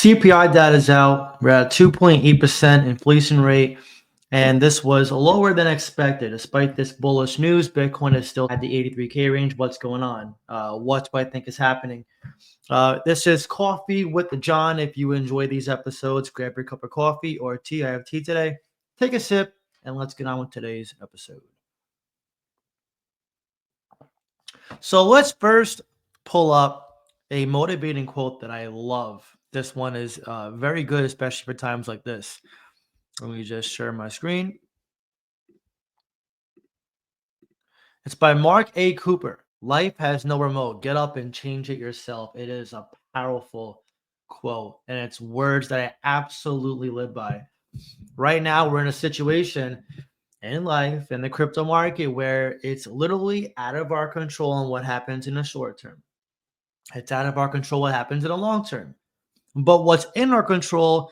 CPI data is out. We're at 2.8% inflation rate, and this was lower than expected. Despite this bullish news, Bitcoin is still at the 83K range. What's going on? What do I think is happening? This is Coffee with John. If you enjoy these episodes, grab your cup of coffee or tea. I have tea today. Take a sip, and let's get on with today's episode. So let's first pull up a motivating quote that I love. This one is very good, especially for times like this. Let me just share my screen. It's by Mark A. Cooper. Life has no remote. Get up and change it yourself. It is a powerful quote, and it's words that I absolutely live by. Right now, we're in a situation in life, in the crypto market, where it's literally out of our control on what happens in the short term. It's out of our control what happens in the long term. But what's in our control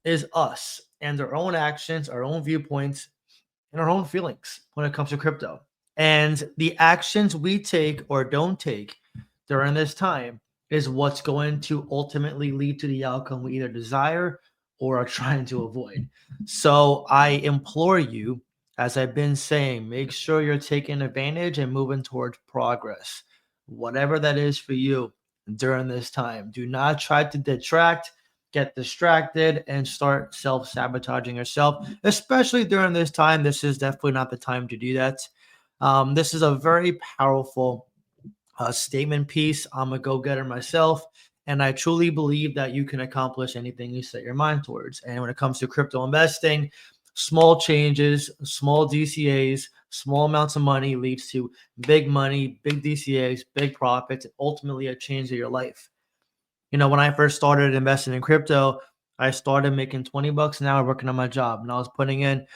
is us and our own actions, our own viewpoints, and our own feelings when it comes to crypto. And the actions we take or don't take during this time is what's going to ultimately lead to the outcome we either desire or are trying to avoid. So I implore you, as I've been saying, make sure you're taking advantage and moving towards progress, whatever that is for you during this time. Do not try to detract, get distracted, and start self-sabotaging yourself, especially during this time. This is definitely not the time to do that. This is a very powerful statement piece. I'm a go-getter myself, and I truly believe that you can accomplish anything you set your mind towards. And when it comes to crypto investing, small changes, small DCAs, small amounts of money leads to big money, big DCAs, big profits, and ultimately a change of your life. You know, when I first started investing in crypto, I started making 20 bucks an hour working on my job, and I was putting in,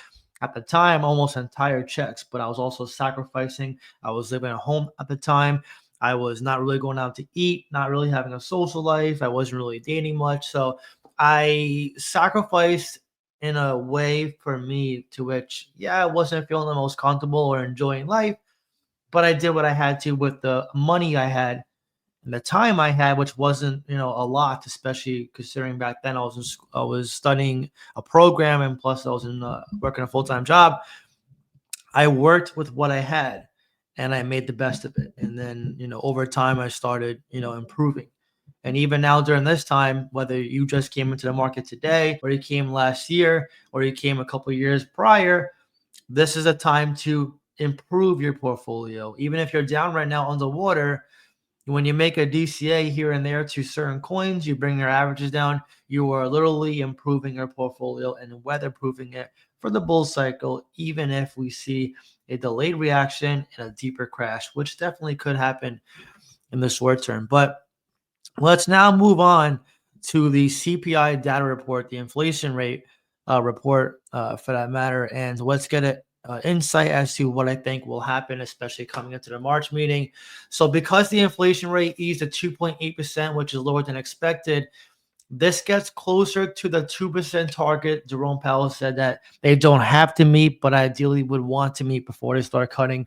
at the time, almost entire checks, but I was also sacrificing. I was living at home at the time. I was not really going out to eat, not really having a social life. I wasn't really dating much. So I sacrificed in a way for me to which, yeah, I wasn't feeling the most comfortable or enjoying life, but I did what I had to with the money I had and the time I had, which wasn't, a lot, especially considering back then I was studying a program, and plus I was working a full-time job. I worked with what I had, and I made the best of it. And then, over time, I started, improving. And even now during this time, whether you just came into the market today, or you came last year, or you came a couple of years prior, this is a time to improve your portfolio. Even if you're down right now underwater, when you make a DCA here and there to certain coins, you bring your averages down, you are literally improving your portfolio and weatherproofing it for the bull cycle, even if we see a delayed reaction and a deeper crash, which definitely could happen in the short term. But let's now move on to the CPI data report, the inflation rate report for that matter, and let's get it insight as to what I think will happen, especially coming into the March meeting. So because the inflation rate eased to 2.8%, which is lower than expected, this gets closer to the 2% target. Jerome Powell said that they don't have to meet, but ideally would want to meet before they start cutting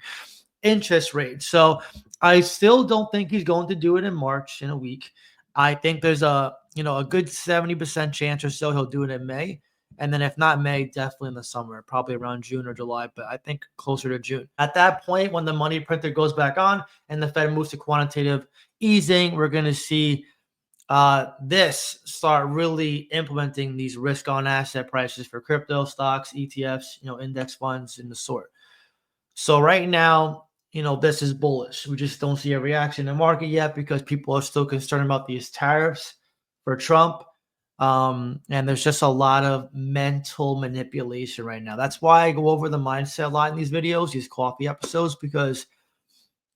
interest rates. So I still don't think he's going to do it in March, in a week. I think there's a good 70% chance or so he'll do it in May. And then if not May, definitely in the summer, probably around June or July, but I think closer to June. At that point, when the money printer goes back on and the Fed moves to quantitative easing, we're going to see this start really implementing these risk on asset prices for crypto stocks, ETFs, index funds, and the sort. So right now, this is bullish. We just don't see a reaction in the market yet because people are still concerned about these tariffs for Trump. And there's just a lot of mental manipulation right now. That's why I go over the mindset a lot in these videos, these coffee episodes, because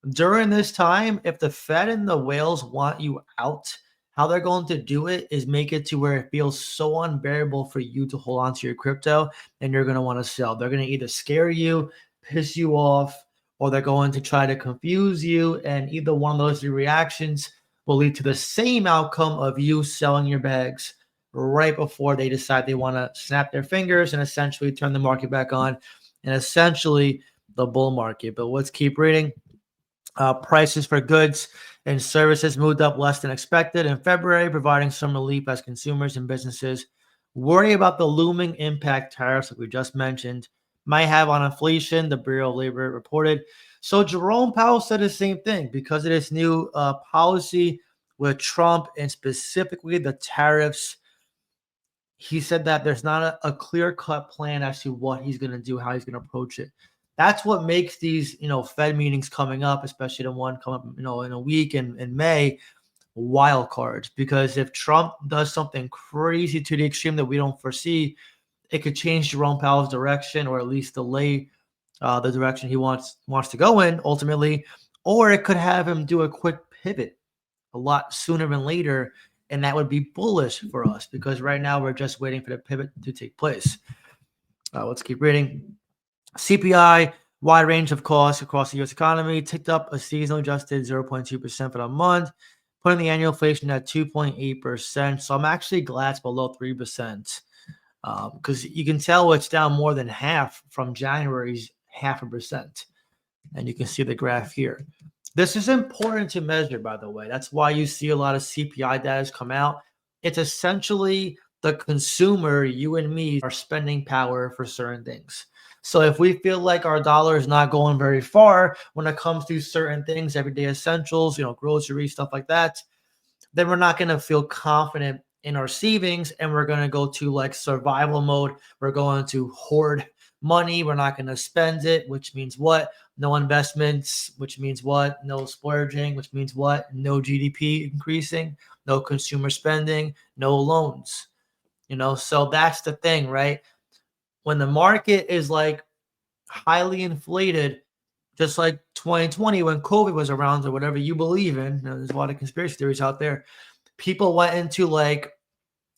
during this time, if the Fed and the whales want you out, how they're going to do it is make it to where it feels so unbearable for you to hold on to your crypto, and you're going to want to sell. They're going to either scare you, piss you off, or they're going to try to confuse you, and either one of those three reactions will lead to the same outcome of you selling your bags right before they decide they want to snap their fingers and essentially turn the market back on, and essentially the bull market. But let's keep reading. Prices for goods and services moved up less than expected in February, providing some relief as consumers and businesses worry about the looming impact tariffs, like we just mentioned, might have on inflation, the Bureau of Labor reported. So Jerome Powell said the same thing because of this new policy with Trump and specifically the tariffs. He said that there's not a clear-cut plan as to what he's going to do, how he's going to approach it. That's what makes these, Fed meetings coming up, especially the one coming up, in a week in May, wild cards. Because if Trump does something crazy to the extreme that we don't foresee, it could change Jerome Powell's direction, or at least delay the direction he wants to go in ultimately, or it could have him do a quick pivot a lot sooner than later, and that would be bullish for us because right now we're just waiting for the pivot to take place. Let's keep reading. CPI, wide range of costs across the U.S. economy, ticked up a seasonally adjusted 0.2% for the month, putting the annual inflation at 2.8%. So I'm actually glad it's below 3%, because you can tell it's down more than half from January's 0.5%. And you can see the graph here. This is important to measure, by the way. That's why you see a lot of CPI data come out. It's essentially the consumer, you and me, our spending power for certain things. So if we feel like our dollar is not going very far when it comes to certain things, everyday essentials, groceries, stuff like that, then we're not going to feel confident in our savings, and we're going to go to like survival mode. We're going to hoard money. We're not going to spend it, which means what? No investments, which means what? No splurging, which means what? No GDP increasing, no consumer spending, no loans. So that's the thing, right? When the market is like highly inflated, just like 2020 when COVID was around or whatever you believe in, there's a lot of conspiracy theories out there. People went into like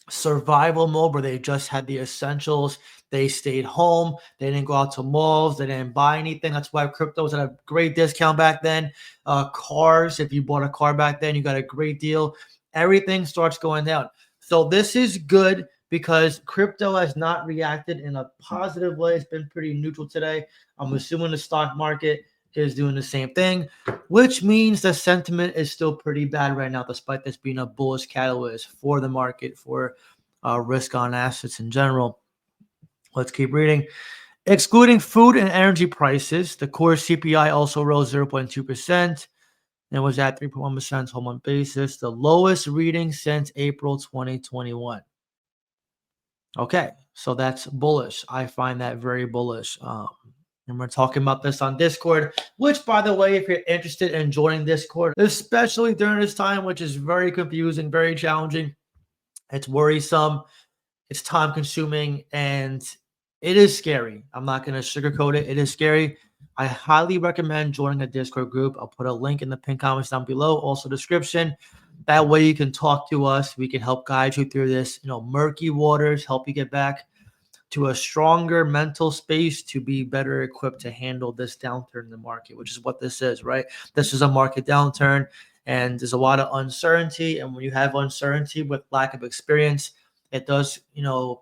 survival mode where they just had the essentials. They stayed home. They didn't go out to malls. They didn't buy anything. That's why crypto was at a great discount back then. Cars, if you bought a car back then, you got a great deal. Everything starts going down. So this is good because crypto has not reacted in a positive way. It's been pretty neutral today. I'm assuming the stock market is doing the same thing, which means the sentiment is still pretty bad right now, despite this being a bullish catalyst for the market, for risk on assets in general. Let's keep reading. Excluding food and energy prices, the core CPI also rose 0.2% and was at 3.1% whole month basis, the lowest reading since April 2021. Okay, so that's bullish. I find that very bullish. And we're talking about this on Discord, which, by the way, if you're interested in joining Discord, especially during this time, which is very confusing, very challenging, it's worrisome, it's time consuming, and it is scary. I'm not going to sugarcoat it. It is scary. I highly recommend joining a Discord group. I'll put a link in the pinned comments down below, also description. That way you can talk to us. We can help guide you through this, murky waters, help you get back to a stronger mental space to be better equipped to handle this downturn in the market, which is what this is, right? This is a market downturn, and there's a lot of uncertainty. And when you have uncertainty with lack of experience, it does,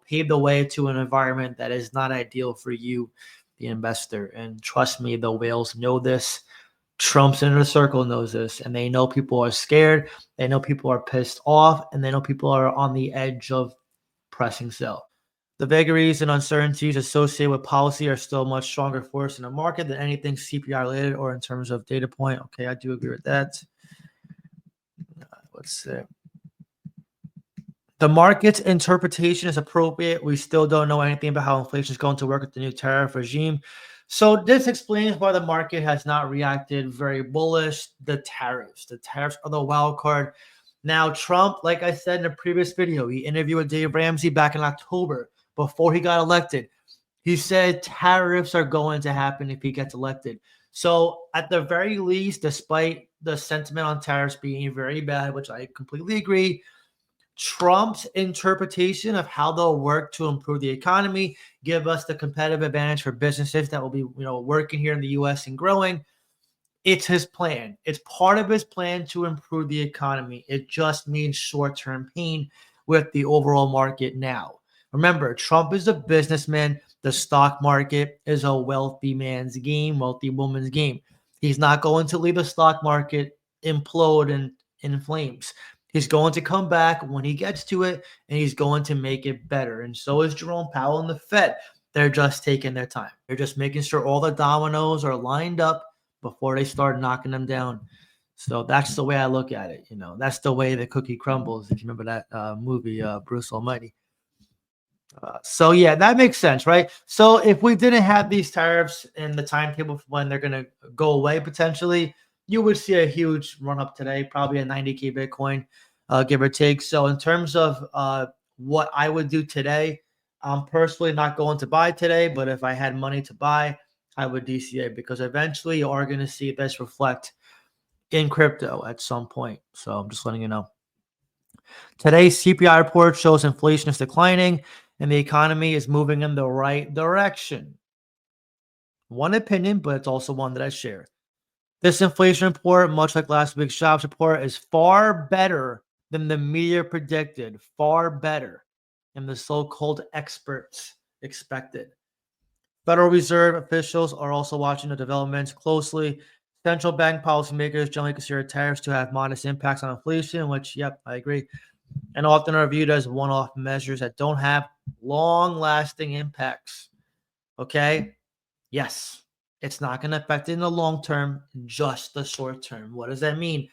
pave the way to an environment that is not ideal for you, the investor. And trust me, the whales know this. Trump's inner circle knows this, and they know people are scared. They know people are pissed off, and they know people are on the edge of pressing sell. The vagaries and uncertainties associated with policy are still a much stronger force in the market than anything CPI related or in terms of data point. Okay, I do agree with that. Let's see. The market's interpretation is appropriate. We still don't know anything about how inflation is going to work with the new tariff regime. So this explains why the market has not reacted very bullish. The tariffs are the wild card. Now, Trump, like I said in a previous video, he interviewed with Dave Ramsey back in October before he got elected. He said tariffs are going to happen if he gets elected. So at the very least, despite the sentiment on tariffs being very bad, which I completely agree, Trump's interpretation of how they'll work to improve the economy, give us the competitive advantage for businesses that will be, working here in the U.S. and growing. It's his plan. It's part of his plan to improve the economy. It just means short-term pain with the overall market now. Remember, Trump is a businessman. The stock market is a wealthy man's game, wealthy woman's game. He's not going to leave the stock market implode and in flames. He's going to come back when he gets to it, and he's going to make it better. And so is Jerome Powell and the Fed. They're just taking their time. They're just making sure all the dominoes are lined up before they start knocking them down. So that's the way I look at it. That's the way the cookie crumbles. If you remember that movie, Bruce Almighty. So yeah, that makes sense, right? So if we didn't have these tariffs and the timetable for when they're going to go away potentially, you would see a huge run up today, probably a 90K Bitcoin, give or take. So in terms of what I would do today, I'm personally not going to buy today, but if I had money to buy, I would DCA, because eventually you are going to see this reflect in crypto at some point. So I'm just letting you know. Today's CPI report shows inflation is declining and the economy is moving in the right direction. One opinion, but it's also one that I share. This inflation report, much like last week's jobs report, is far better than the media predicted, far better than the so-called experts expected. Federal Reserve officials are also watching the developments closely. Central bank policymakers generally consider tariffs to have modest impacts on inflation, which, yep, I agree, and often are viewed as one-off measures that don't have long-lasting impacts. Okay? Yes, it's not going to affect it in the long term, just the short term. What does that mean?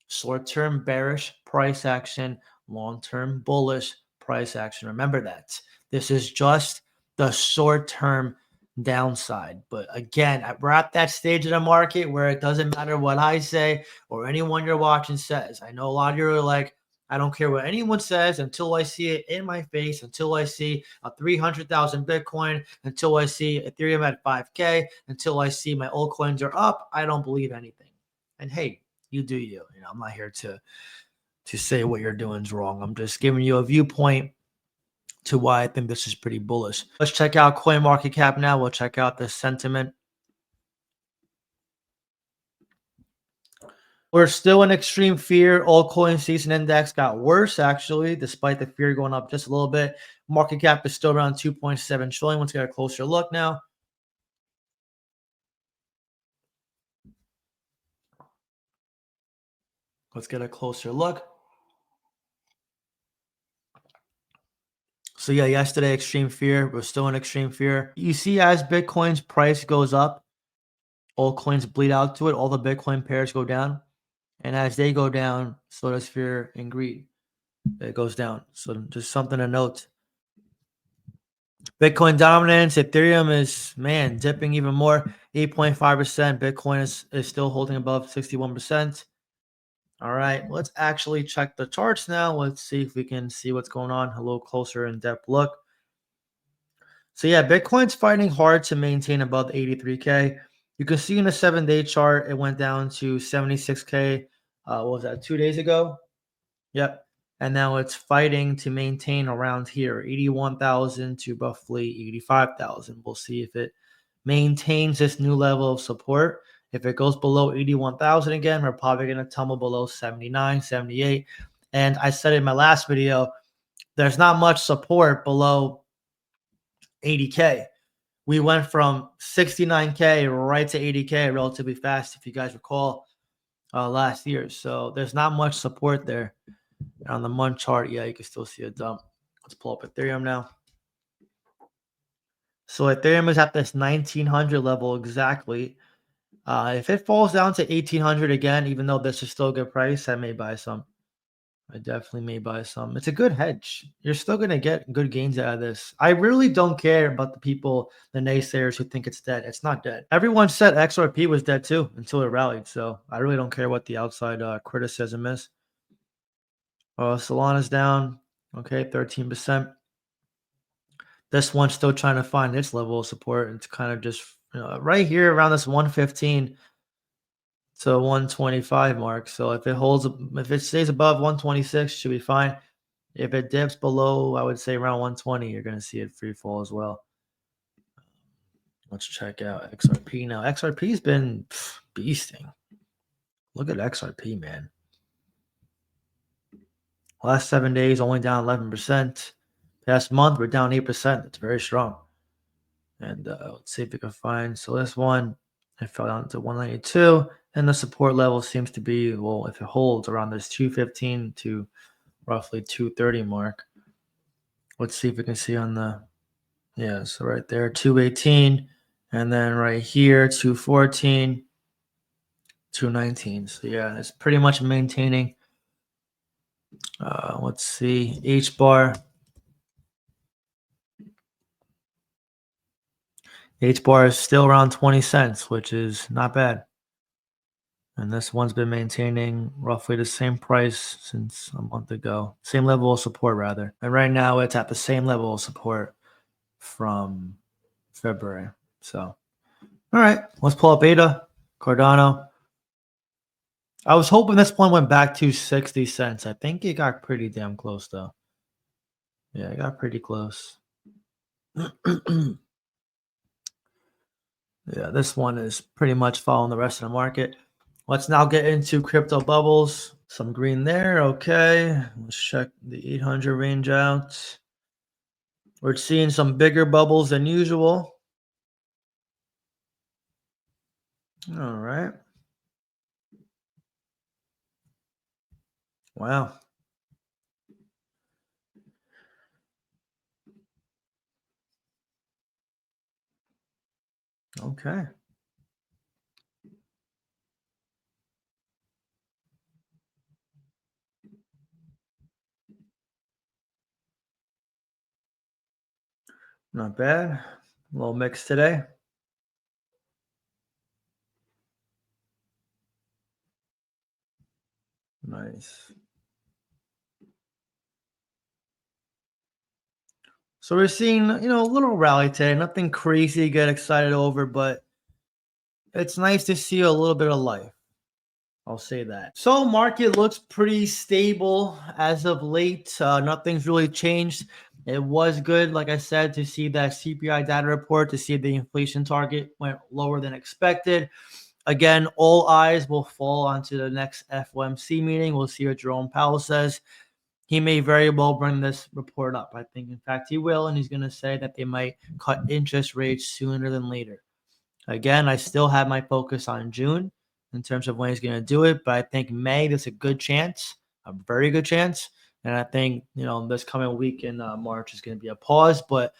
Short-term bearish price action, long-term bullish price action. Remember that. This is just the short-term downside. But again, we're at that stage of the market where it doesn't matter what I say or anyone you're watching says. I know a lot of you are like, I don't care what anyone says until I see it in my face, until I see a 300,000 Bitcoin, until I see Ethereum at 5K, until I see my altcoins are up. I don't believe anything. And hey, you do you. I'm not here to say what you're doing is wrong. I'm just giving you a viewpoint to why I think this is pretty bullish. Let's check out CoinMarketCap now. We'll check out the sentiment. We're still in extreme fear. Altcoin season index got worse, actually, despite the fear going up just a little bit. Market cap is still around 2.7 trillion. Let's get a closer look now. Let's get a closer look. So yeah, yesterday, extreme fear. We're still in extreme fear. You see, as Bitcoin's price goes up, altcoins bleed out to it. All the Bitcoin pairs go down. And as they go down, so does fear and greed. It goes down. So just something to note. Bitcoin dominance. Ethereum is, man, dipping even more. 8.5%. Bitcoin is still holding above 61%. All right, let's actually check the charts now. Let's see if we can see what's going on. A little closer in-depth look. So yeah, Bitcoin's fighting hard to maintain above 83K. You can see in the 7-day chart, it went down to 76K. What was that, 2 days ago? Yep. And now it's fighting to maintain around here, 81,000 to roughly 85,000. We'll see if it maintains this new level of support. If it goes below 81,000 again, we're probably going to tumble below 79, 78. And I said in my last video, there's not much support below 80K. We went from 69K right to 80K relatively fast, if you guys recall, last year. So there's not much support there. On the month chart, yeah, you can still see a dump. Let's pull up Ethereum now. So Ethereum is at this 1900 level exactly. If it falls down to 1800 again, even though this is still a good price, I may buy some. I definitely may buy some. It's a good hedge. You're still going to get good gains out of this. I really don't care about the people, the naysayers who think it's dead. It's not dead. Everyone said XRP was dead too until it rallied. So I really don't care what the outside criticism is. Solana's down. Okay, 13%. This one's still trying to find its level of support. It's kind of just right here around this 115 to 125 mark. So if it stays above 126, should be fine. If it dips below, I would say around 120, you're going to see it free fall as well. Let's check out XRP now. XRP's been beasting. Look at XRP, man. Last 7 days, only down 11%. Past month, we're down 8%. It's very strong. And let's see if we can find. So this one, It fell down to 192, and the support level seems to be, well, if it holds around this 215 to roughly 230 mark. Let's see if we can see on the, yeah, so right there, 218, and then right here, 214, 219. So yeah, it's pretty much maintaining. Let's see, H bar. H bar is still around 20 cents, which is not bad. And this one's been maintaining roughly the same price since a month ago. Same level of support, rather. And right now it's at the same level of support from February. So, all right, let's pull up Beta, Cardano. I was hoping this one went back to 60 cents. I think it got pretty damn close, though. Yeah, it got pretty close. Yeah, this one is pretty much following the rest of the market. Let's now get into crypto bubbles. Some green there. Okay. Let's check the 800 range out. We're seeing some bigger bubbles than usual. All right. Wow. Okay. Not bad. A little mix today. Nice. So we're seeing, a little rally today. Nothing crazy to get excited over, but it's nice to see a little bit of life. I'll say that. So market looks pretty stable as of late. Nothing's really changed. It was good, like I said, to see that CPI data report, to see the inflation target went lower than expected. Again, all eyes will fall onto the next FOMC meeting. We'll see what Jerome Powell says. He may very well bring this report up. I think, in fact, he will, and he's going to say that they might cut interest rates sooner than later. Again, I still have my focus on June in terms of when he's going to do it, but I think May, there's a good chance, a very good chance. And I think, this coming week in March is going to be a pause, but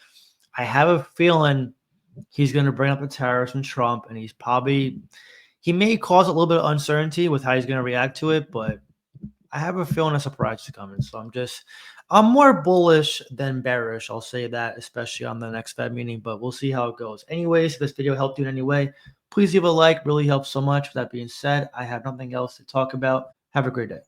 I have a feeling he's going to bring up the tariffs from Trump, and he may cause a little bit of uncertainty with how he's going to react to it, but I have a feeling a surprise is coming. So I'm more bullish than bearish. I'll say that, especially on the next Fed meeting, but we'll see how it goes. Anyways, if this video helped you in any way, please leave a like. Really helps so much. With that being said, I have nothing else to talk about. Have a great day.